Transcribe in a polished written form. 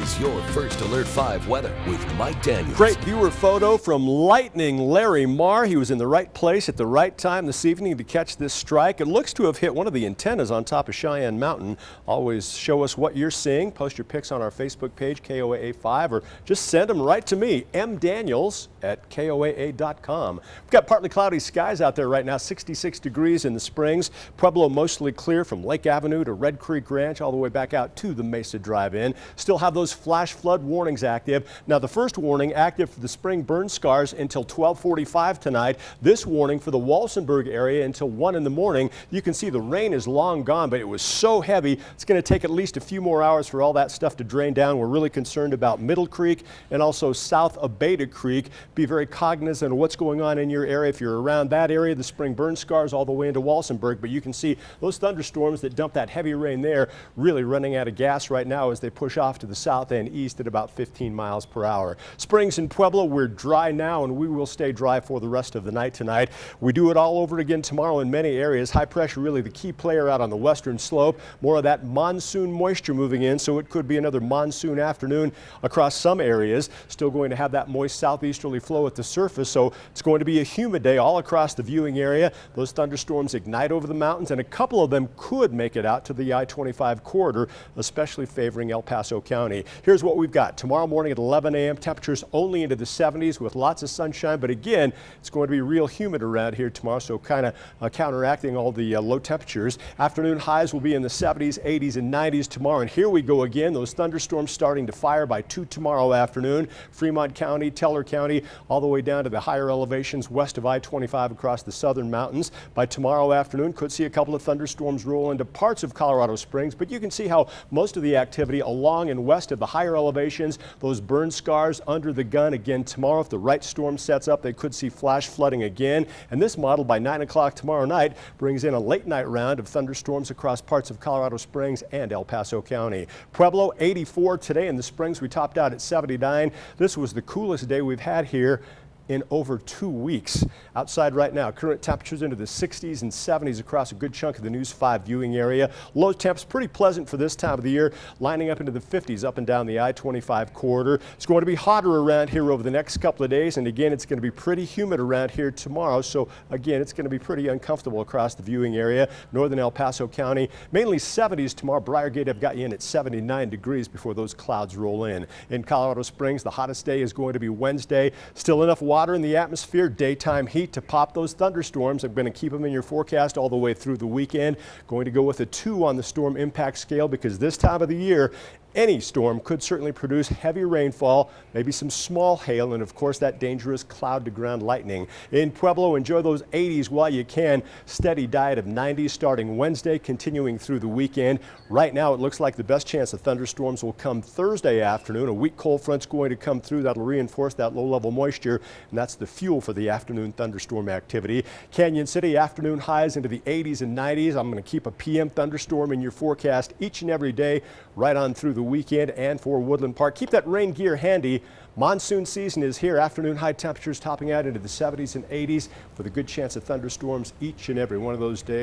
is your First Alert 5 weather with Mike Daniels. Great viewer photo from Lightning Larry Marr. He was in the right place at the right time this evening to catch this strike. It looks to have hit one of the antennas on top of Cheyenne Mountain. Always show us what you're seeing. Post your pics on our Facebook page, KOAA 5, or just send them right to me, mdaniels@koaa.com. We've got partly cloudy skies out there right now, 66 degrees in the Springs. Pueblo mostly clear from Lake Avenue to Red Creek Ranch all the way back out to the Mesa Drive-In. Still have those flash flood warnings active. Now the first warning active for the spring burn scars until 12:45 tonight. This warning for the Walsenburg area until 1 in the morning. You can see the rain is long gone, but it was so heavy it's going to take at least a few more hours for all that stuff to drain down. We're really concerned about Middle Creek and also south of Beta Creek. Be very cognizant of what's going on in your area. If you're around that area, the spring burn scars all the way into Walsenburg, but you can see those thunderstorms that dump that heavy rain there really running out of gas right now as they push off to the south and east at about 15 miles per hour. Springs and Pueblo, we're dry now and we will stay dry for the rest of the night tonight. We do it all over again tomorrow in many areas. High pressure really the key player out on the western slope. More of that monsoon moisture moving in, so it could be another monsoon afternoon across some areas. Still going to have that moist southeasterly flow at the surface, so it's going to be a humid day all across the viewing area. Those thunderstorms ignite over the mountains and a couple of them could make it out to the I-25 corridor, especially favoring El Paso County. Here's what we've got. Tomorrow morning at 11 a.m. temperatures only into the 70s with lots of sunshine, but again it's going to be real humid around here tomorrow, so kind of counteracting all the low temperatures. Afternoon highs will be in the 70s, 80s and 90s tomorrow, and here we go again. Those thunderstorms starting to fire by 2 tomorrow afternoon. Fremont County, Teller County, all the way down to the higher elevations west of I-25 across the southern mountains. By tomorrow afternoon could see a couple of thunderstorms roll into parts of Colorado Springs, but you can see how most of the activity along and west of the higher elevations, those burn scars under the gun again tomorrow. If the right storm sets up, they could see flash flooding again, and this model by 9 o'clock tomorrow night brings in a late night round of thunderstorms across parts of Colorado Springs and El Paso County. Pueblo 84 today. In the Springs we topped out at 79. This was the coolest day we've had here in over 2 weeks. Outside right now, current temperatures into the 60s and 70s across a good chunk of the News 5 viewing area. Low temps pretty pleasant for this time of the year, lining up into the 50s up and down the I-25 corridor. It's going to be hotter around here over the next couple of days, and again it's going to be pretty humid around here tomorrow, so again it's going to be pretty uncomfortable across the viewing area. Northern El Paso County, mainly 70s tomorrow. Briargate have got you in at 79 degrees before those clouds roll in. In Colorado Springs, the hottest day is going to be Wednesday. Still enough water in the atmosphere, daytime heat to pop those thunderstorms. I'm going to keep them in your forecast all the way through the weekend. Going to go with a 2 on the storm impact scale because this time of the year any storm could certainly produce heavy rainfall, maybe some small hail, and of course that dangerous cloud to ground lightning. In Pueblo, enjoy those 80s while you can. Steady diet of 90s starting Wednesday, continuing through the weekend. Right now it looks like the best chance of thunderstorms will come Thursday afternoon. A weak cold front's going to come through that'll reinforce that low level moisture, and that's the fuel for the afternoon thunderstorm activity. Canyon City, afternoon highs into the 80s and 90s. I'm going to keep a PM thunderstorm in your forecast each and every day right on through the weekend. And for Woodland Park, keep that rain gear handy. Monsoon season is here. Afternoon high temperatures topping out into the 70s and 80s with a good chance of thunderstorms each and every one of those days.